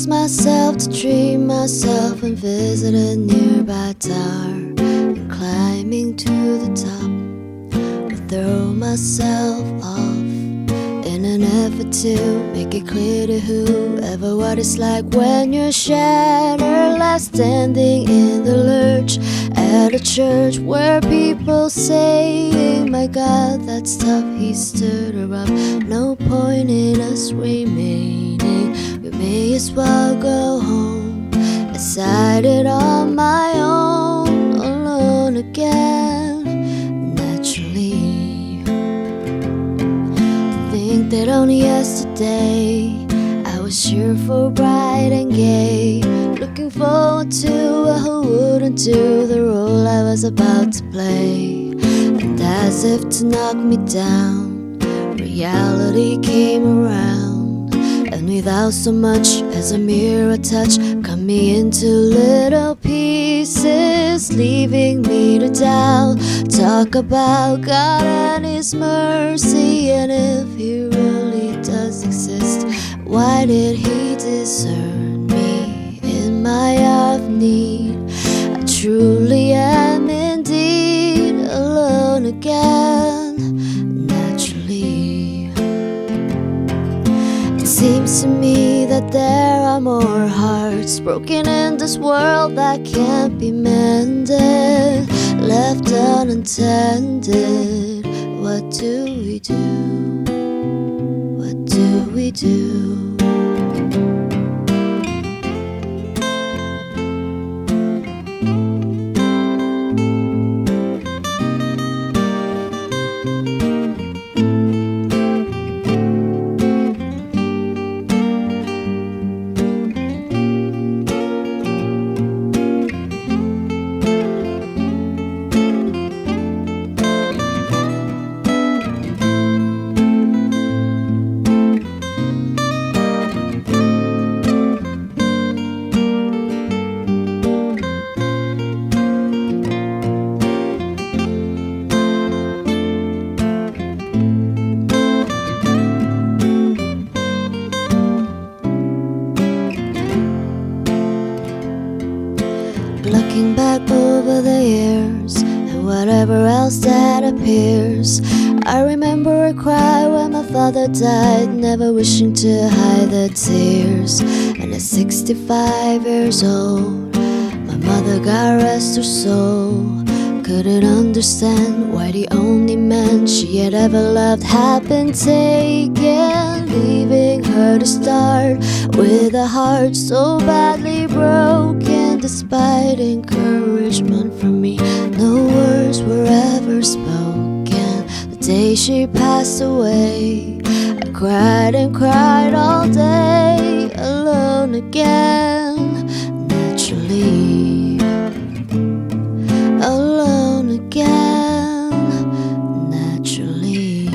myself to treat myself and visit a nearby tower, and climbing to the top will throw myself off in an effort to make it clear to whoever what it's like when you're shattered, left standing in the lurch at a church where people saying, my God, that's tough. He stood her up. No point in us remaining. We may as well go home. Decided on my own, alone again. Naturally, to think that only yesterday I was cheerful, bright and gay, looking forward to who wouldn't do the role I was about to play. And as if to knock me down, reality came around, and without so much as a mere touch, cut me into little pieces, leaving me to doubt. Talk about God and His mercy, and if He really does exist, why did He discern me in my hour of need? I truly am indeed alone again. Naturally, it seems to me that there are more hearts broken in this world that can't be mended, left unintended. What do we do? What do we do? Looking back over the years and whatever else that appears, I remember a cry when my father died, never wishing to hide the tears. And at 65 years old, my mother, God rest her soul, couldn't understand why the only man she had ever loved had been taken, leaving her to start with a heart so badly broken. Despite encouragement from me, no words were ever spoken. The day she passed away, I cried and cried all day, alone again. Naturally, alone again. Naturally.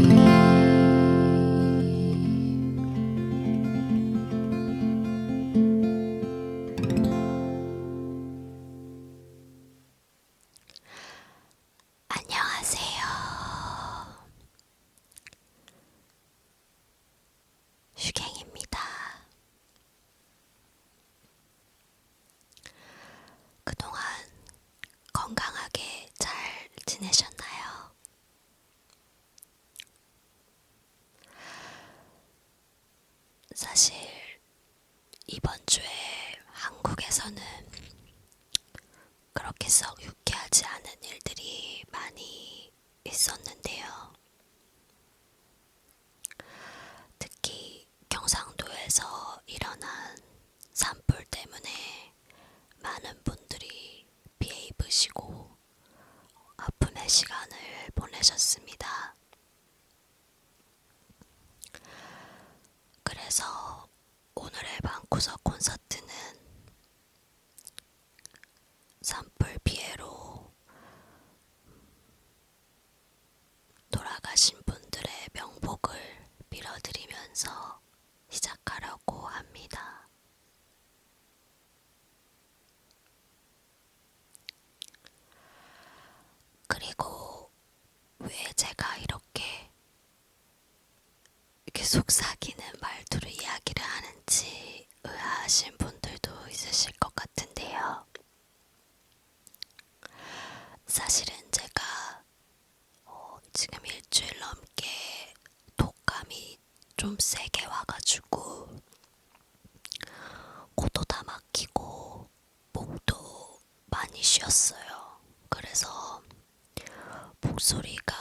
안녕하세요. 슈갱입니다. 그동안 건강하게 잘 지내셨나요? 사실 이번 주에 한국에서는 그렇게 썩 유쾌하지 않은 일들이 많이 있었는데요. 특히 경상도에서 일어난 산불 때문에 많은 분들이 피해 입으시고 아픔의 시간을 보내셨습니다. 그래서 오늘의 방구석 콘서트는 산불 피해로 돌아가신 분들의 명복을 빌어드리면서 시작하려고 합니다. 그리고 왜 제가 이렇게 속삭이는 말투로 이야기를 하는지 의아하신 분 사실은 제가 지금 일주일 넘게 독감이 좀 세게 와가지고 코도 다 막히고 목도 많이 쉬었어요. 그래서 목소리가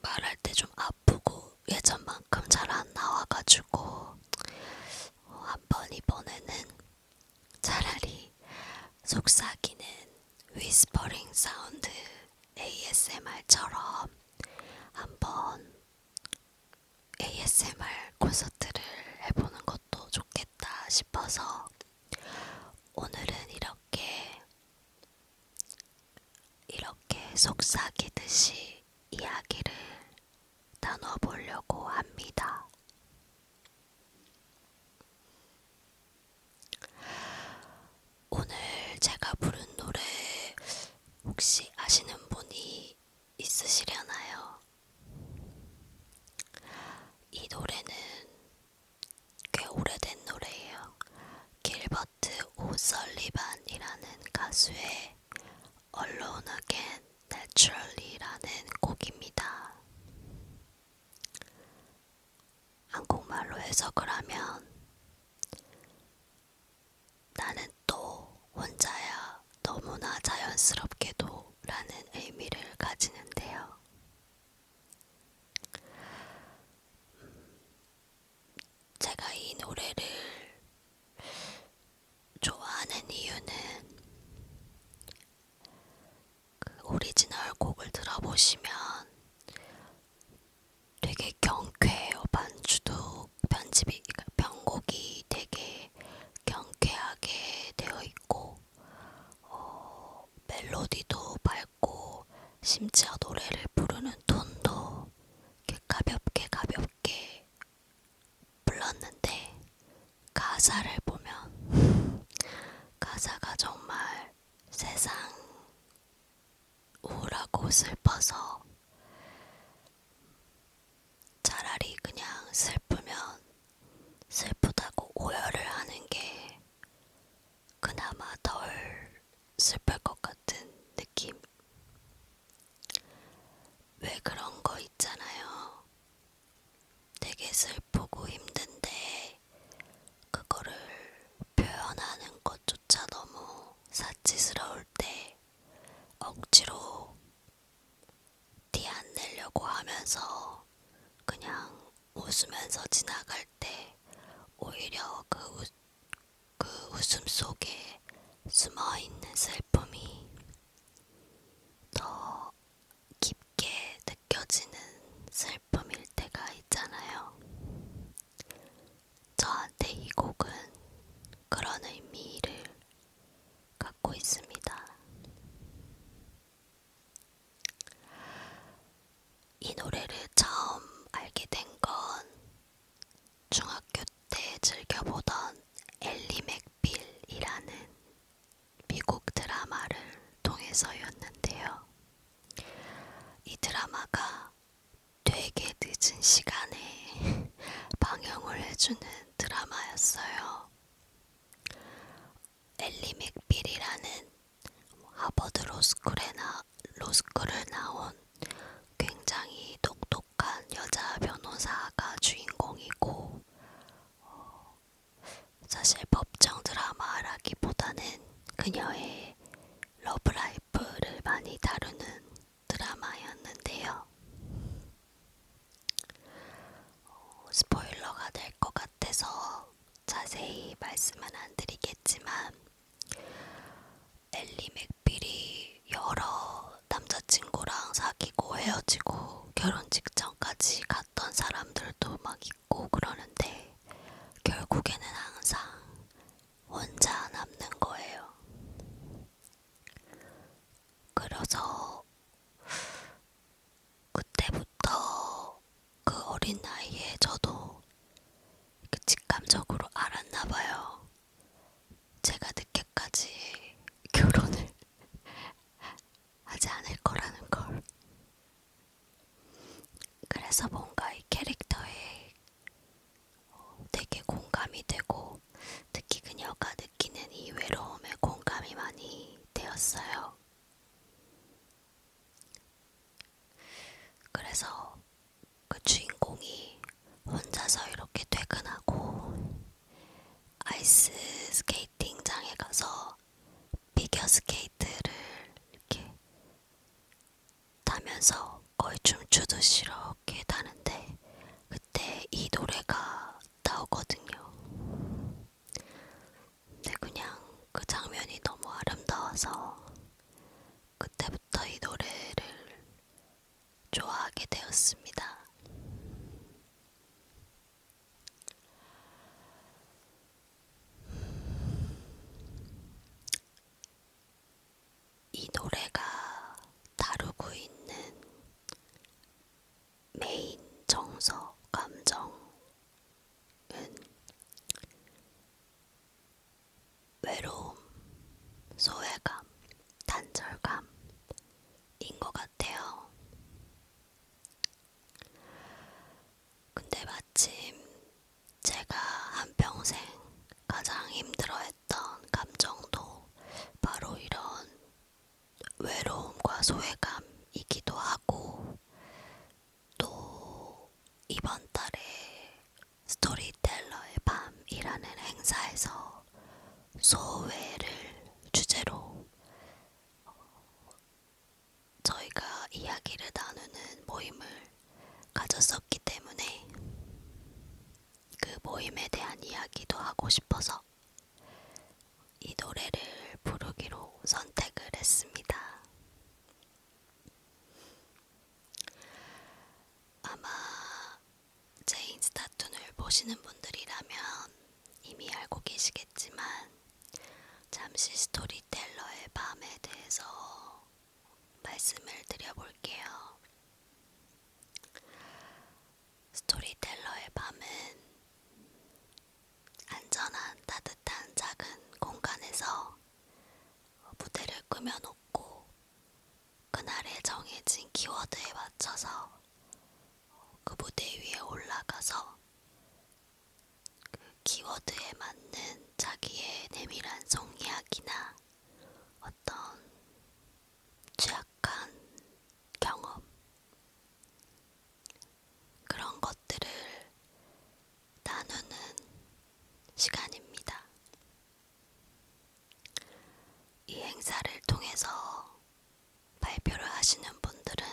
말할 때 좀 아프고 예전만큼 잘 안 나와가지고 한번 이번에는 차라리 속삭이는 위스퍼링 사운드 ASMR처럼 한번 ASMR 콘서트를 해보는 것도 좋겠다 싶어서 오늘은 이렇게 속삭이듯이 이야기를 나눠보려고 합니다. 오늘 제가 부른 노래 혹시 아시는 분이 있으시려나요? 이 노래는 꽤 오래된 노래예요. 길버트 오설리반이라는 가수의 Alone Again Naturally라는 곡입니다. 한국말로 해석을 하면 나는 또 혼자야 너무나 자연스럽게도 라는 의미를 가지는데요. 제가 이 노래를 좋아하는 이유는 그 오리지널 곡을 들어보시면 되게 경쾌해요. 반주도 편곡이 되게 경쾌하게 되어 있고 멜로디도 밝고 심지어 노래를 부르는 톤도 이렇게 가볍게 불렀는데 가사를 보면 가사가 정말 세상 우울하고 슬퍼서 차라리 그냥 슬프면 슬프다고 오열을 하는 게 그나마 덜 슬플 것 같은 느낌? 왜 그런 거 있잖아요. 되게 슬프고 힘든데 그거를 표현하는 것조차 너무 사치스러울 때 억지로 티 안 내려고 하면서 그냥 웃으면서 지나갈 때 오히려 그 웃음 속에 숨어있는 슬픔이 더 깊게 느껴지는 슬픔일 때가 있잖아요. 저한테 이 곡은 그런 의미를 갖고 있습니다. 이 노래를 처음 알게 된 건 중학교 때 즐겨보던 엘리 맥빌이라는 미국 드라마를 통해서였는데요. 이 드라마가 되게 늦은 시간에 방영을 해주는 드라마였어요. 엘리 맥빌이라는 하버드 로스쿨을 나온 굉장히 똑똑한 여자 변호사가 주인공이고 사실 법정 드라마라기보다는 그녀의 러브라이프를 많이 다루는 드라마였는데요. 스포일러가 될 것 같아서 자세히 말씀은 안 드리겠지만 엘리 맥빌이 여러 남자친구랑 사귀고 헤어지고 결혼 직전까지 갔던 사람들도 막 있고 그러는데 결국에는 항상 혼자 남는 거예요. 그래서 그때부터 그 어린 나이에 저도 직감적으로 알았나 봐요. 제가 늦게까지 결혼을 하지 않을 거라는 걸. 그래서 뭔가 이 캐릭터에 되게 공감이 되고 특히 그녀가 느끼는 이 외로움에 공감이 왔어요. 그래서 그 주인공이 혼자서 이렇게 퇴근하고 아이스 스케이팅장에 가서 피겨 스케이트를 이렇게 타면서 거의 춤추듯이 이렇게 타는데 그때 이 노래가 나오거든요. 근데 그냥 그 장면이 너무 아름다워서 그때부터 이 노래를 좋아하게 되었습니다. 이 노래가 다루고 있는 메인 정서 감정은 외로움, 소외감, 단절감인 것 같아요. 근데 마침 제가 한평생 가장 힘들어했던 감정도 바로 이런 외로움과 소외감이기도 하고, 또 이번 달에 스토리텔러의 밤이라는 행사에서 소외를 주제로 저희가 이야기를 나누는 모임을 가졌었기 때문에 그 모임에 대한 이야기도 하고 싶어서 이 노래를 부르기로 선택을 했습니다. 아마 제 인스타툰을 보시는 분들이라면 이미 알고 계시겠지만 잠시 스토리텔러의 밤에 대해서 말씀을 드려볼게요. 스토리텔러의 밤은 안전한 따뜻한 작은 공간에서 무대를 꾸며놓고 그날에 정해진 키워드에 맞춰서 그 무대 위에 올라가서 그 키워드에 맞는 자기의 내밀한 속 이야기나 어떤 취약한 경험, 그런 것들을 나누는 시간입니다. 이 행사를 통해서 발표를 하시는 분들은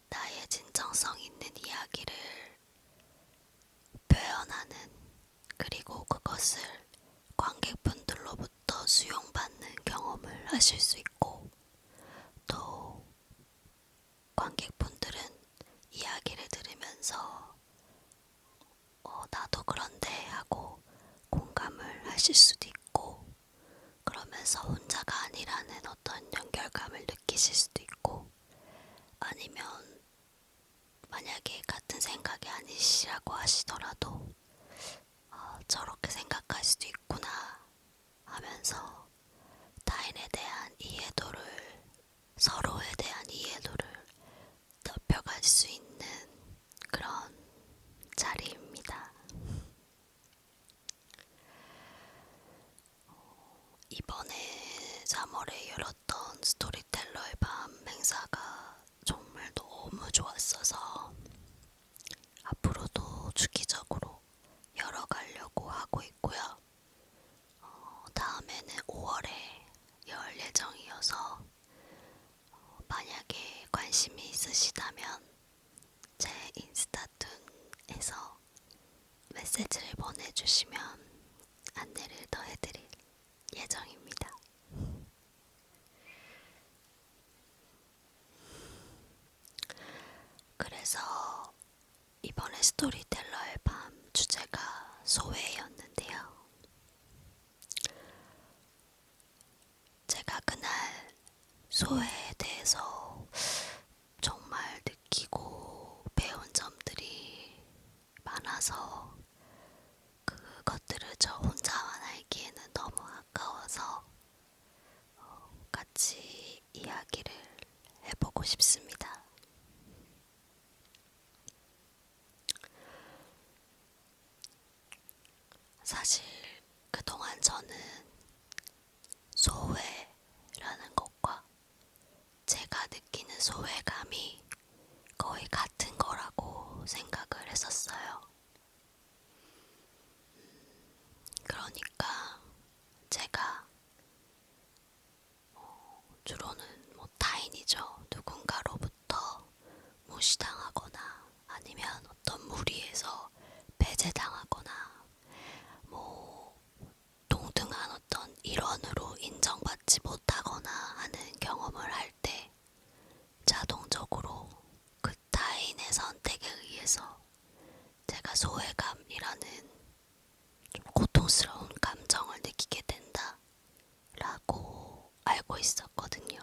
나의 진정성 있는 이야기를 표현하는, 그리고 그것을 관객분들로부터 수용받는 경험을 하실 수 있고, 또 관객분들은 이야기를 들으면서 나도 그런데 하고 공감을 하실 수도 있고, 그러면서 혼자가 아니라는 어떤 연결감을 느끼실 수도 있고, 아니면 만약에 같은 생각이 아니시라고 하시더라도 저렇게 생각할 수도 있구나 하면서 타인에 대한 이해도를, 서로에 대한 이해도를 넓혀갈 수 있는 그런 자리입니다. 이번에 3월에 열었던 스토리텔러의 밤 행사가 정말 너무 좋았어서 앞으로도 주기적으로 열어가려고 하고 있고요. 다음에는 5월에 열 예정이어서 만약에 관심이 있으시다면 제 인스타툰에서 메시지를 보내주시면 안내를 더 해드릴 예정입니다. 그래서 이번에 스토리텔러의 밤 주제가 소외였는데요. 제가 그날 소외에 대해서 정말 느끼고 배운 점들이 많아서 그것들을 저 혼자만 알기에는 너무 아까워서 같이 이야기를 해보고 싶습니다. 사실 그동안 저는 소외 거의 같은 거라고 생각을 했었어요. 그러니까 제가 주로는 타인이죠. 누군가로부터 무시당하거나 아니면 어떤 무리에서 배제당하거나 동등한 어떤 일원으로 인정받지 못하거나 하는 경험을 할 때 자동적으로 그 타인의 선택에 의해서 제가 소외감이라는 좀 고통스러운 감정을 느끼게 된다 라고 알고 있었거든요.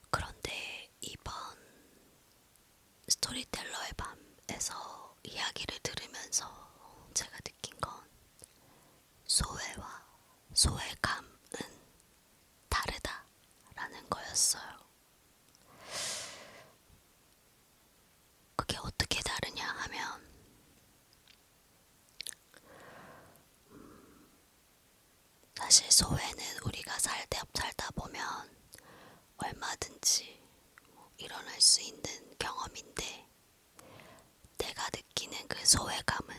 그런데 이번 스토리텔러의 밤에서 이야기를 들으면서 제가 느낀 건 소외와 소외감은 다르다라는 거였어요. 그게 어떻게 다르냐 하면 사실 소외는 우리가 살다 보면 얼마든지 일어날 수 있는 경험인데 내가 느끼는 그 소외감은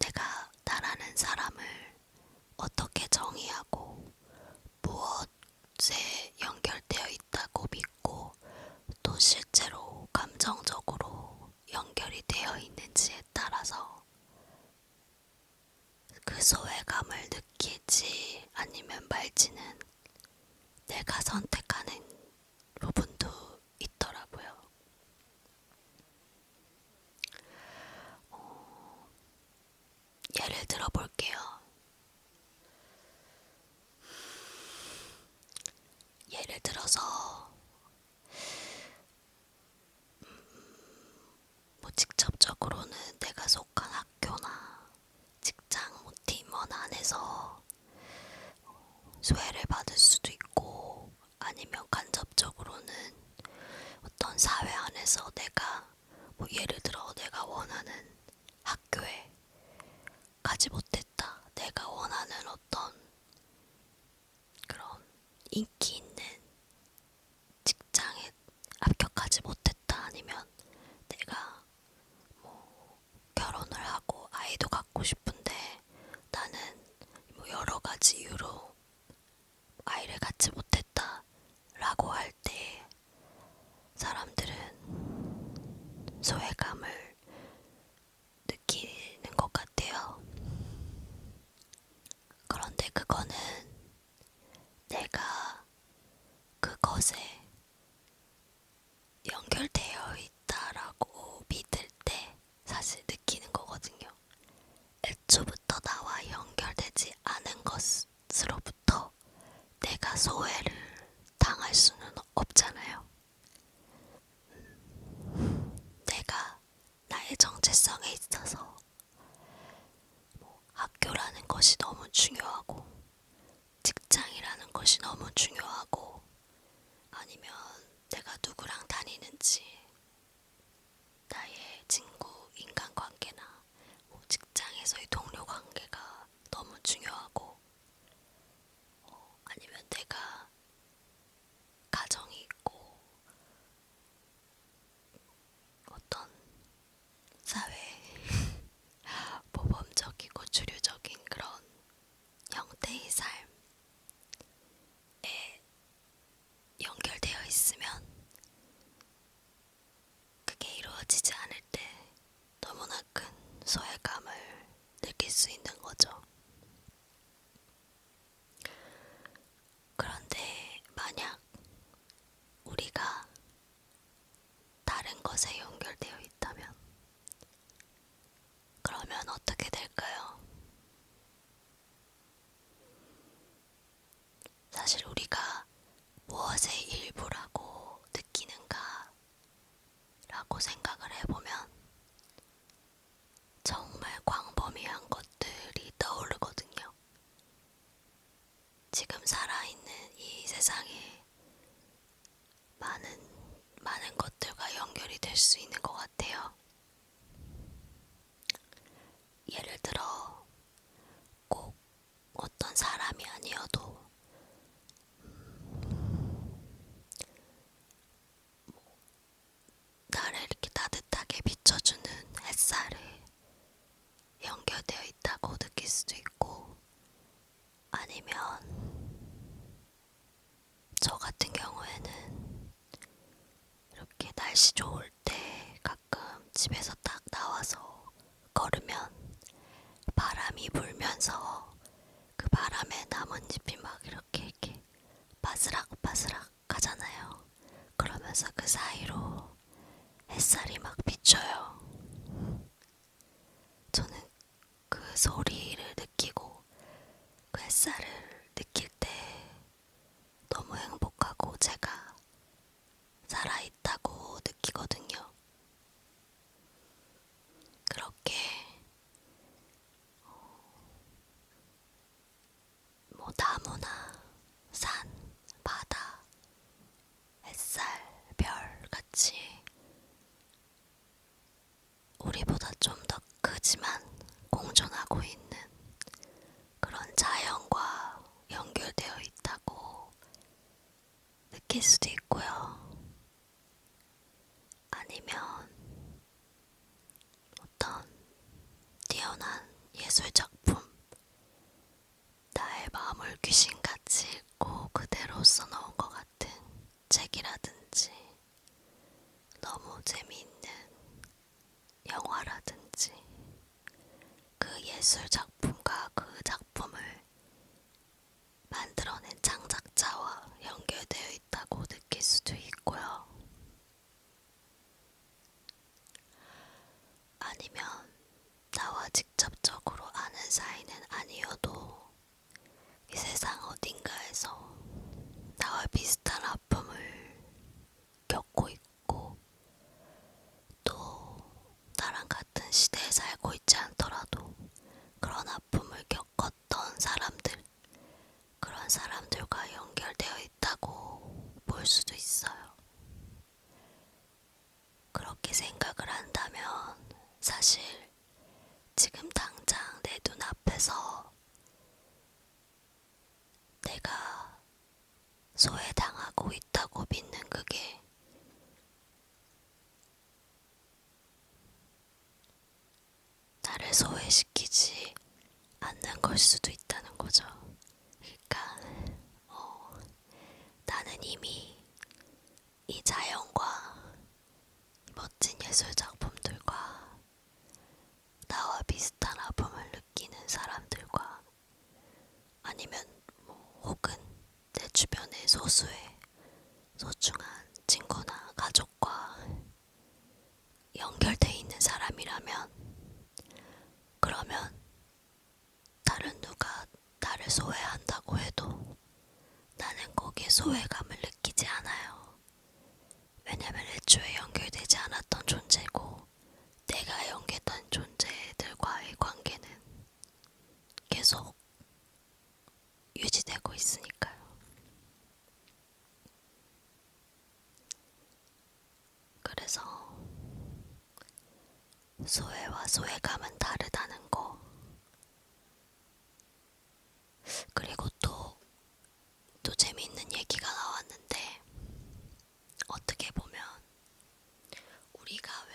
내가 나라는 사람을 어떻게 정의하고 무엇에 연결되어 있다고 믿고 또 실제로 감정적으로 연결이 되어 있는지에 따라서 그 소외감을 느끼지 아니면 말지는 내가 선택하는 부분도 있더라고요. 예를 들어 볼게요. 예를 들어서 직접적으로는 내가 속한 학교나 직장 팀원 안에서 소외를 받을 수도 있고 아니면 간접적으로는 어떤 사회 안에서 내가 예를 들어 내가 원하는 학교에 가지 못했다. 내가 원하는 어떤 그런 인기 있는 직장에 합격하지 못했다. 아니면 내가 결혼을 하고 아이도 갖고 싶은데 나는 여러 가지 이유로 아이를 갖지 못했다 라고 할 때 사람들은 소외감을 느끼는 것 같아요. 그런데 그거는 내가 그것에 연결되어 있다라고 믿을 때 사실 느끼는 거거든요. 애초부터 나와 연결되지 않은 것으로부터 내가 소외를 당할 수는 없잖아요. 내가 나의 정체성에 있어서 학교라는 것이 너무 중요하고 직장이라는 것이 너무 중요하고 아니면 내가 누구랑 다니는지 나의 친구 인간관계나 직장에서의 동료 관계가 너무 중요하고 아니면 내가 가정이 있고 어떤 사회 모범적이고 주류적인 그런 형태의 삶에 연결되어 있으면 그게 이루어지지 않을 때 너무나 큰 소외감을 느낄 수 있는 거죠. 그런데 만약 우리가 다른 것에 연결되어 있다면 그러면 어떻게 될까요? 사실 우리가 무엇의 일부라고 느끼는가 라고 생각을 해보면 정말 광범위한 것들이 떠오르거든요. 지금 살아있는 이 세상에 많은 것들과 연결이 될 수 있는 것 같아요. 예를 들어 꼭 어떤 사람이 아니어도 날씨 좋을 때 가끔 집에서 딱 나와서 걸으면 바람이 불면서 그 바람에 나뭇잎이 막 이렇게 바스락바스락 하잖아요. 그러면서 그 사이로 햇살이 막 비쳐요. 저는 그 소리를 느끼고 그 햇살을 느낄 때 너무 행복하고 제가 살아있다고 느끼거든요. 그렇게 뭐 나무나 산, 바다, 햇살, 별 같이 우리보다 좀 더 크지만 공존하고 있는 그런 자연과 연결되어 있다고 느낄 수도 있고요. 아니면 어떤 뛰어난 예술 작품, 나의 마음을 귀신같이 읽고 그대로 써놓은 것 같은 책이라든지 너무 재미있는 영화라든지 그 예술 작품과 그 작품을 만들어낸 창작자와 연결되어 있다고 느낄 수도 있고요. 아니면 나와 직접적으로 아는 사이는 아니어도 이 세상 어딘가에서 나와 비슷한 아픔을 겪고 있고 또 나랑 같은 시대에 살고 있지 않더라도 그런 아픔을 겪었던 사람들, 그런 사람들과 연결되어 있다고 볼 수도 있어요. 그렇게 생각을 한다면 사실 지금 당장 내 눈앞에서 내가 소외당하고 있다고 믿는 그게 나를 소외시키지 않는 걸 수도 있다는 거죠. 그러니까 나는 이미 이 자연과 멋진 예술 작품들과 나와 비슷한 아픔을 느끼는 사람들과 아니면 혹은 내 주변의 소수의 소중한 친구나 가족과 연결돼 있는 사람이라면 그러면 다른 누가 나를 소외한다고 해도 나는 거기에 소외감을 느끼지 않아요. 왜냐면 애초에 연결되지 않았던 존재고 내가 연결된 존재들과의 관계는 계속 유지되고 있으니까요. 그래서 소외와 소외감은 다르다는 거. 그리고 또 재미있는 얘기가 나왔는데 어떻게 보면 우리가 왜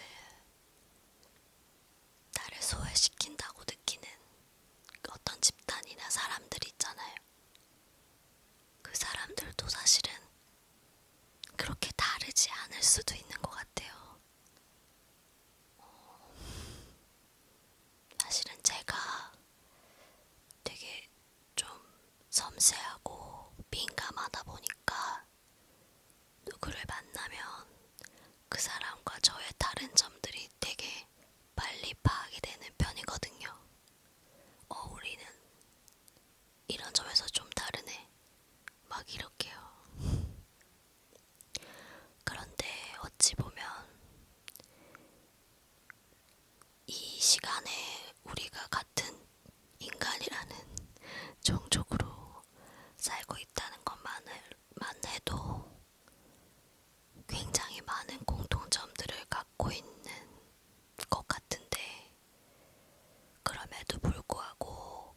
나를 소외시킨다고 느끼는 어떤 집단이나 사람들 있잖아요. 그 사람들도 사실은 그렇게 다르지 않을 수도 있는 것 같아요. 사실은 제가 되게 좀 섬세하고 민감하다 보니까 누구를 만나면 그 사람과 저의 다른 점들이 되게 빨리 파악이 되는 편이거든요. 우리는 이런 점에서 좀 다르네. 막 이렇게요. 그런데 어찌 보면 이 시간에 우리가 같은 인간이라는 종족으로 살고 있다는 것만 해도 굉장히 많은 공통점들을 갖고 있는 것 같은데 그럼에도 불구하고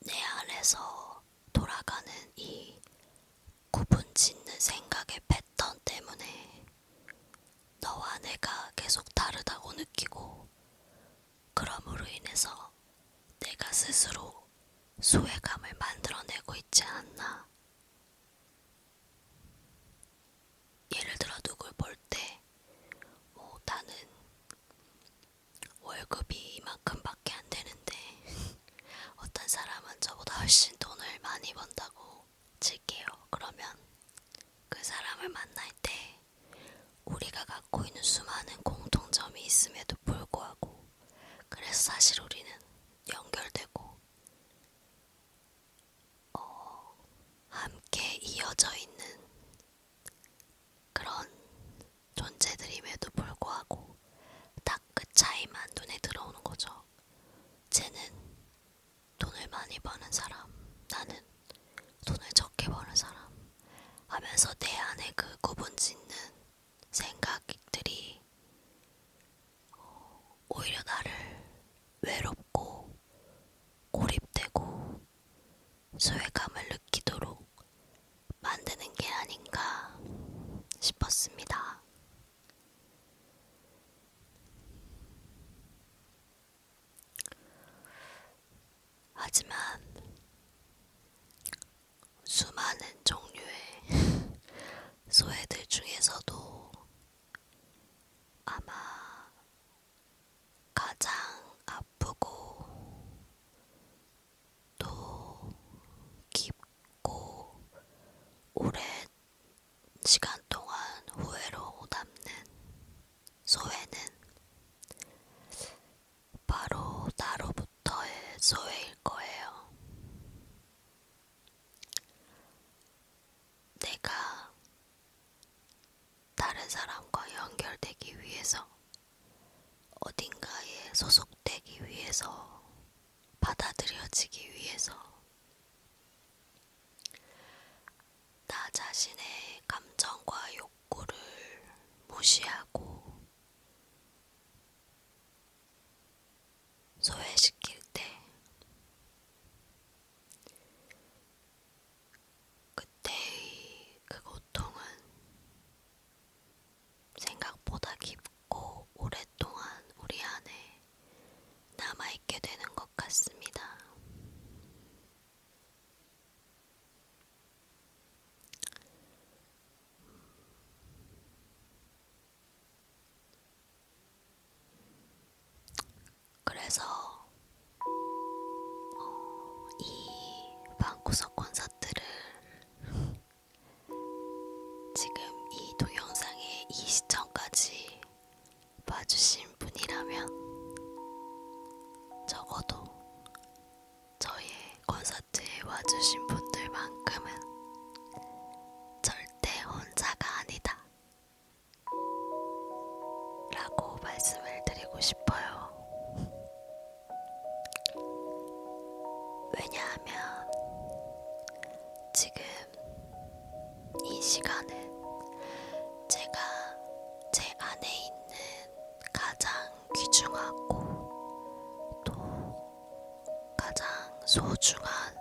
내 안에서 돌아가는 이 구분 짓는 생각의 패턴 때문에 너와 내가 계속 다르다고 느끼고 그럼으로 인해서 내가 스스로 소외감을 만들어내고 있지 않나. 예를 들어 누굴 볼 사람을 만날 때 우리가 갖고 있는 수많은 공통점이 있음에도 불구하고 그래서 사실 우리는 연결되고 함께 이어져 있는 그런 존재들임에도 불구하고 딱 그 차이만 눈에 들어오는 거죠. 쟤는 돈을 많이 버는 사람, 나는 돈을 적게 버는 사람 하면서 내 안에 그 구분 짓는 생각들이 오히려 나를 외롭고 고립되고 소외감을 느끼도록 만드는 게 아닌가 싶었습니다. 하지만 수많은 종류의 소외들 중에서도 아마 가장 아프고 또 깊고 오랜 시간 동안 후회로 남는 소외는 바로 나로부터의 소외일 거예요. 내가 다른 사람과 연결되기 위해서 어딘가에 소속되기 위해서 받아들여지기 위해서 나 자신의 감정과 욕구를 무시하고 소외시킬 때 그때의 그 고통은 생각보다 깊고 오랫동안 우리 안에 남아있게 되는 것 같습니다. 그래서 이 방구석 콘서트를 지금 이 동영상의 이 시점까지 봐주신 분이라면 적어도 저의 콘서트에 와주신 분들만큼은 절대 혼자가 아니다 라고 말씀을 드리고 싶어요. 왜냐하면 지금 이 시간은 제가 제 안에 있는 가장 귀중하고 또 가장 소중한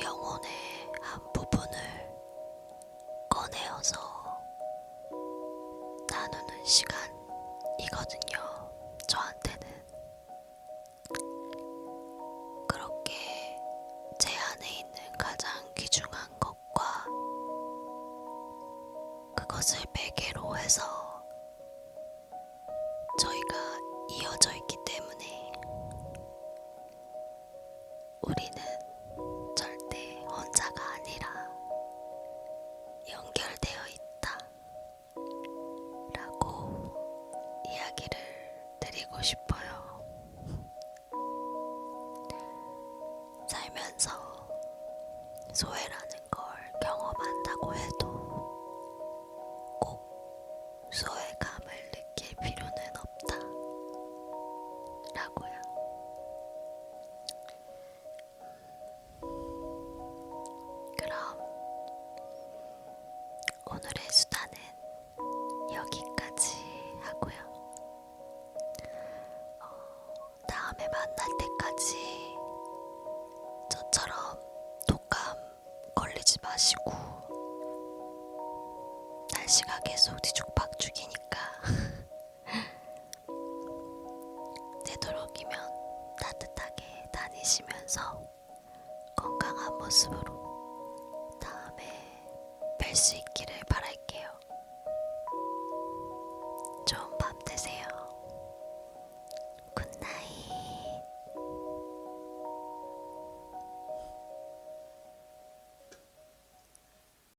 영혼의 한 부분을 꺼내어서 나누는 시간이거든요. 저한테는 그렇게 제 안에 있는 가장 귀중한 것과 그것을 매개로 해서 저희가 이어져 있기 때문에 우리는 절대 혼자가 아니라 연결되어 있다 라고 이야기를 드리고 싶어요. 살면서 소외라는 걸 경험한다고 해도 꼭 소외감을 느낄 필요는 없다 라고요. 그럼 오늘의 수다는 여기까지 하고요. 다음에 만날 때까지 저처럼 독감 걸리지 마시고 날씨가 계속 뒤죽박죽이니까 되도록이면 따뜻하게 다니시면서 건강한 모습으로 다음에 뵐 수 있기를 바랄게요.